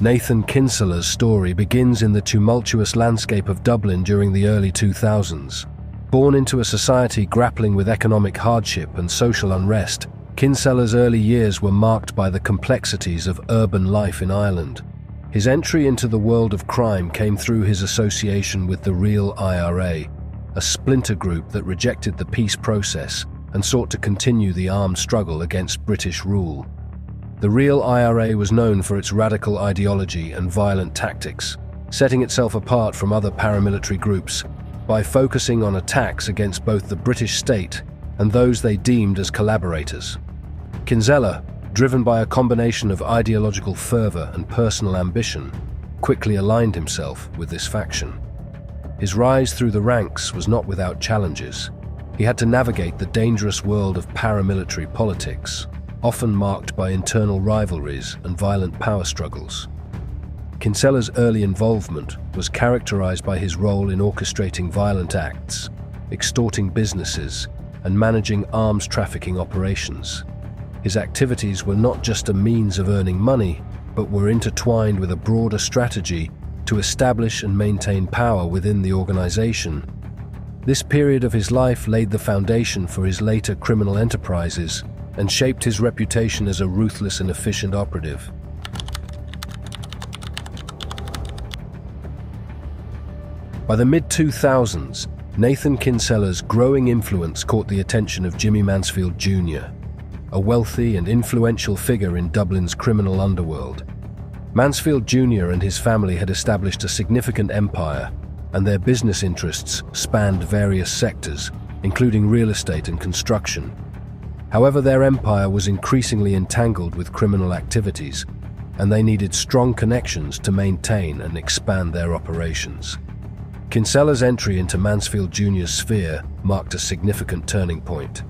Nathan Kinsella's story begins in the tumultuous landscape of Dublin during the early 2000s. Born into a society grappling with economic hardship and social unrest, Kinsella's early years were marked by the complexities of urban life in Ireland. His entry into the world of crime came through his association with the Real IRA, a splinter group that rejected the peace process and sought to continue the armed struggle against British rule. The Real IRA was known for its radical ideology and violent tactics, setting itself apart from other paramilitary groups by focusing on attacks against both the British state and those they deemed as collaborators. Kinsella, driven by a combination of ideological fervor and personal ambition, quickly aligned himself with this faction. His rise through the ranks was not without challenges. He had to navigate the dangerous world of paramilitary politics, often marked by internal rivalries and violent power struggles. Kinsella's early involvement was characterized by his role in orchestrating violent acts, extorting businesses, and managing arms trafficking operations. His activities were not just a means of earning money, but were intertwined with a broader strategy to establish and maintain power within the organization. This period of his life laid the foundation for his later criminal enterprises and shaped his reputation as a ruthless and efficient operative. By the mid-2000s, Nathan Kinsella's growing influence caught the attention of Jimmy Mansfield Jr, a wealthy and influential figure in Dublin's criminal underworld. Mansfield Jr and his family had established a significant empire, and their business interests spanned various sectors, including real estate and construction. However, their empire was increasingly entangled with criminal activities, and they needed strong connections to maintain and expand their operations. Kinsella's entry into Mansfield Jr.'s sphere marked a significant turning point.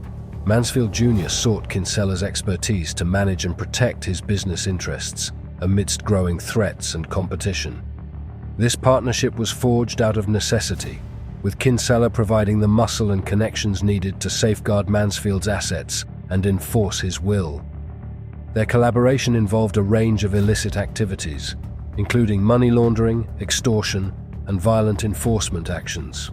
Mansfield Jr. sought Kinsella's expertise to manage and protect his business interests amidst growing threats and competition. This partnership was forged out of necessity, with Kinsella providing the muscle and connections needed to safeguard Mansfield's assets and enforce his will. Their collaboration involved a range of illicit activities, including money laundering, extortion, and violent enforcement actions.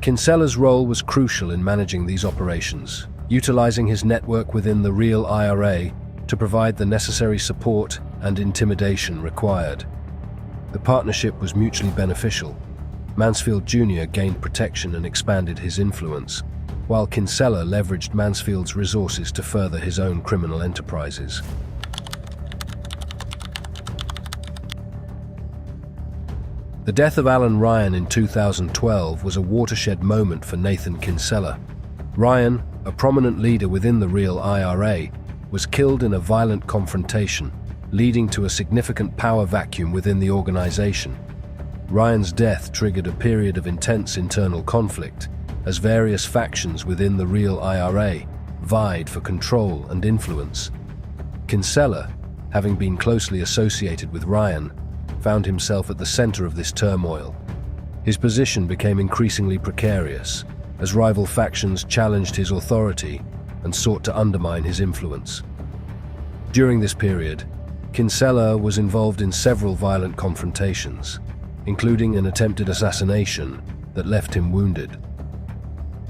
Kinsella's role was crucial in managing these operations, utilizing his network within the Real IRA to provide the necessary support and intimidation required. The partnership was mutually beneficial. Mansfield Jr. gained protection and expanded his influence, while Kinsella leveraged Mansfield's resources to further his own criminal enterprises. The death of Alan Ryan in 2012 was a watershed moment for Nathan Kinsella. Ryan, a prominent leader within the Real IRA, was killed in a violent confrontation, leading to a significant power vacuum within the organization. Ryan's death triggered a period of intense internal conflict, as various factions within the Real IRA vied for control and influence. Kinsella, having been closely associated with Ryan, found himself at the center of this turmoil. His position became increasingly precarious, as rival factions challenged his authority and sought to undermine his influence. During this period, Kinsella was involved in several violent confrontations, including an attempted assassination that left him wounded.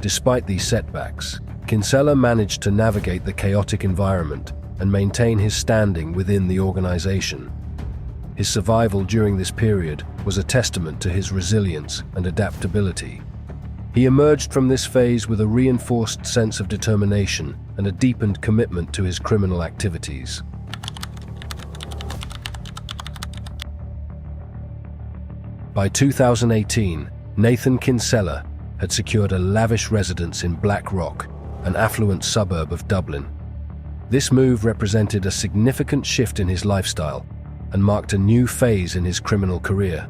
Despite these setbacks, Kinsella managed to navigate the chaotic environment and maintain his standing within the organization. His survival during this period was a testament to his resilience and adaptability. He emerged from this phase with a reinforced sense of determination and a deepened commitment to his criminal activities. By 2018, Nathan Kinsella had secured a lavish residence in Black Rock, an affluent suburb of Dublin. This move represented a significant shift in his lifestyle and marked a new phase in his criminal career.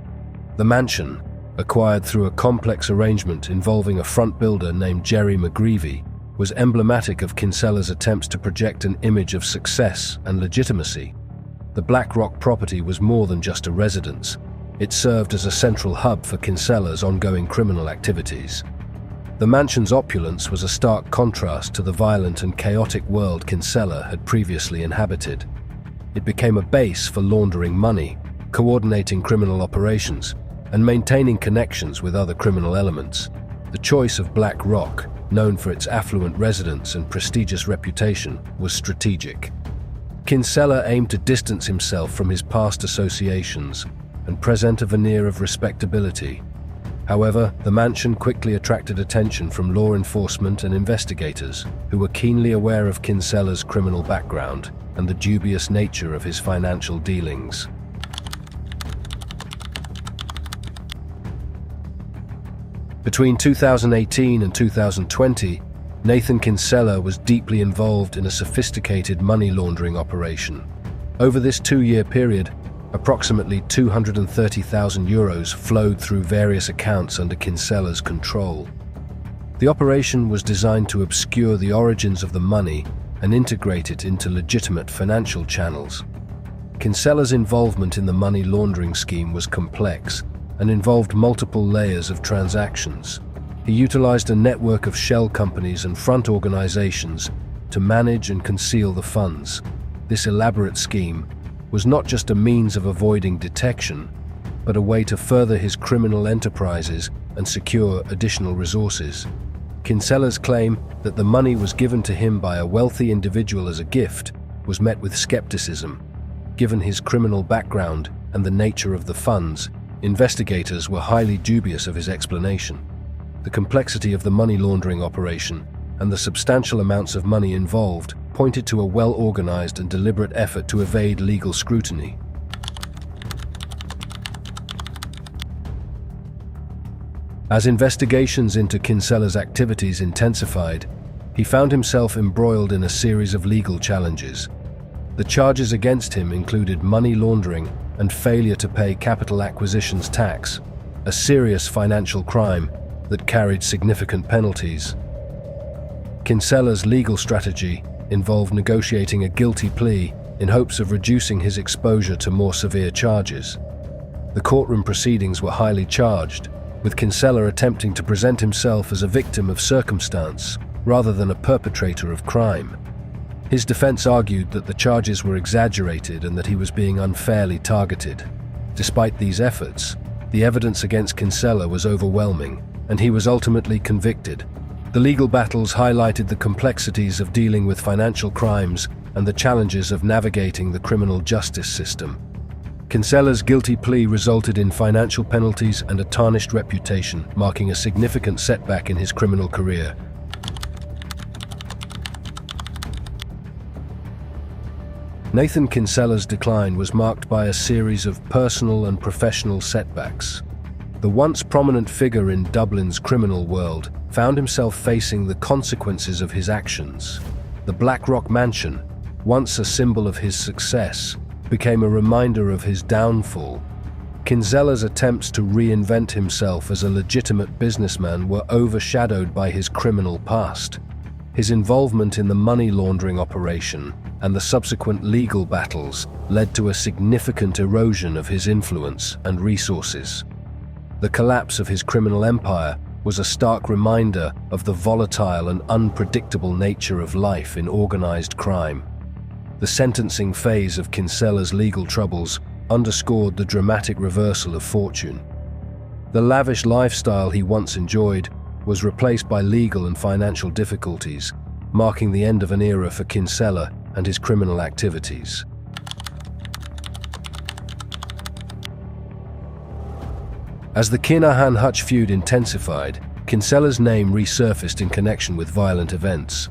The mansion, acquired through a complex arrangement involving a front builder named Jerry McGreevy, was emblematic of Kinsella's attempts to project an image of success and legitimacy. The Black Rock property was more than just a residence. It served as a central hub for Kinsella's ongoing criminal activities. The mansion's opulence was a stark contrast to the violent and chaotic world Kinsella had previously inhabited. it became a base for laundering money, coordinating criminal operations, and maintaining connections with other criminal elements. The choice of Black Rock, known for its affluent residents and prestigious reputation, was strategic. Kinsella aimed to distance himself from his past associations and present a veneer of respectability. However, the mansion quickly attracted attention from law enforcement and investigators, who were keenly aware of Kinsella's criminal background and the dubious nature of his financial dealings. Between 2018 and 2020, Nathan Kinsella was deeply involved in a sophisticated money laundering operation. Over this 2-year period, approximately €230,000 flowed through various accounts under Kinsella's control. The operation was designed to obscure the origins of the money and integrate it into legitimate financial channels. Kinsella's involvement in the money laundering scheme was complex and involved multiple layers of transactions. He utilized a network of shell companies and front organizations to manage and conceal the funds. This elaborate scheme was not just a means of avoiding detection, but a way to further his criminal enterprises and secure additional resources. Kinsella's claim that the money was given to him by a wealthy individual as a gift was met with skepticism. Given his criminal background and the nature of the funds, investigators were highly dubious of his explanation. The complexity of the money laundering operation and the substantial amounts of money involved pointed to a well-organized and deliberate effort to evade legal scrutiny. As investigations into Kinsella's activities intensified, he found himself embroiled in a series of legal challenges. The charges against him included money laundering and failure to pay capital acquisitions tax, a serious financial crime that carried significant penalties. Kinsella's legal strategy involved negotiating a guilty plea in hopes of reducing his exposure to more severe charges. The courtroom proceedings were highly charged, with Kinsella attempting to present himself as a victim of circumstance rather than a perpetrator of crime. His defense argued that the charges were exaggerated and that he was being unfairly targeted. Despite these efforts, the evidence against Kinsella was overwhelming, and he was ultimately convicted. The legal battles highlighted the complexities of dealing with financial crimes and the challenges of navigating the criminal justice system. Kinsella's guilty plea resulted in financial penalties and a tarnished reputation, marking a significant setback in his criminal career. Nathan Kinsella's decline was marked by a series of personal and professional setbacks. The once prominent figure in Dublin's criminal world found himself facing the consequences of his actions. The Black Rock mansion, once a symbol of his success, became a reminder of his downfall. Kinsella's attempts to reinvent himself as a legitimate businessman were overshadowed by his criminal past. His involvement in the money laundering operation and the subsequent legal battles led to a significant erosion of his influence and resources. The collapse of his criminal empire was a stark reminder of the volatile and unpredictable nature of life in organized crime. The sentencing phase of Kinsella's legal troubles underscored the dramatic reversal of fortune. The lavish lifestyle he once enjoyed was replaced by legal and financial difficulties, marking the end of an era for Kinsella and his criminal activities. As the Kinahan-Hutch feud intensified, Kinsella's name resurfaced in connection with violent events.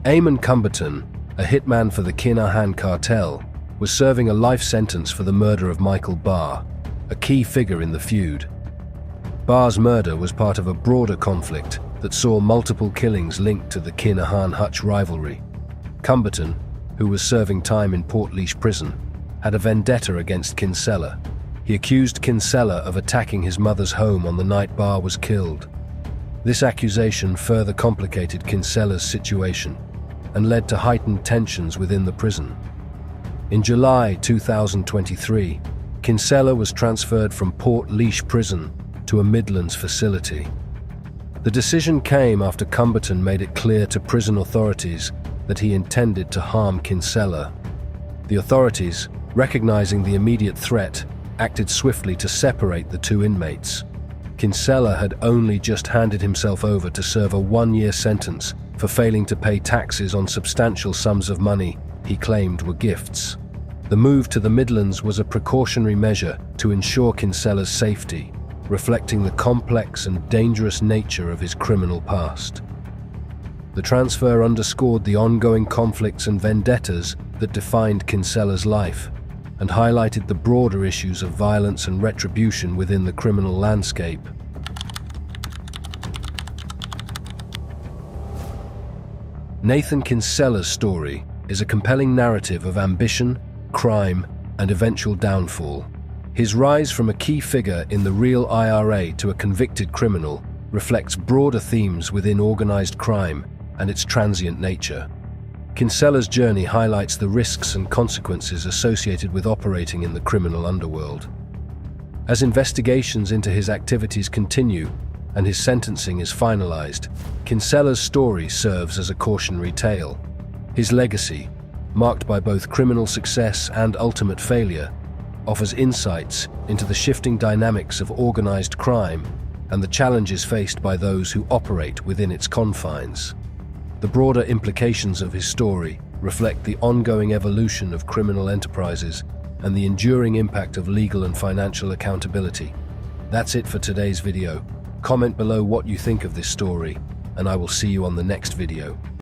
Eamon Cumberton, a hitman for the Kinahan cartel, was serving a life sentence for the murder of Michael Barr, a key figure in the feud. Barr's murder was part of a broader conflict that saw multiple killings linked to the Kinahan-Hutch rivalry. Cumberton, who was serving time in Portlaoise prison, had a vendetta against Kinsella. He accused Kinsella of attacking his mother's home on the night Barr was killed. This accusation further complicated Kinsella's situation and led to heightened tensions within the prison. In July 2023, Kinsella was transferred from Portlaoise prison to a Midlands facility. The decision came after Cumberton made it clear to prison authorities that he intended to harm Kinsella. The authorities, recognizing the immediate threat, acted swiftly to separate the two inmates. Kinsella had only just handed himself over to serve a one-year sentence for failing to pay taxes on substantial sums of money he claimed were gifts. The move to the Midlands was a precautionary measure to ensure Kinsella's safety, reflecting the complex and dangerous nature of his criminal past. The transfer underscored the ongoing conflicts and vendettas that defined Kinsella's life, and highlighted the broader issues of violence and retribution within the criminal landscape. Nathan Kinsella's story is a compelling narrative of ambition, crime, and eventual downfall. His rise from a key figure in the Real IRA to a convicted criminal reflects broader themes within organized crime and its transient nature. Kinsella's journey highlights the risks and consequences associated with operating in the criminal underworld. As investigations into his activities continue and his sentencing is finalized, Kinsella's story serves as a cautionary tale. His legacy, marked by both criminal success and ultimate failure, offers insights into the shifting dynamics of organized crime and the challenges faced by those who operate within its confines. The broader implications of his story reflect the ongoing evolution of criminal enterprises and the enduring impact of legal and financial accountability. That's it for today's video. Comment below what you think of this story, and I will see you on the next video.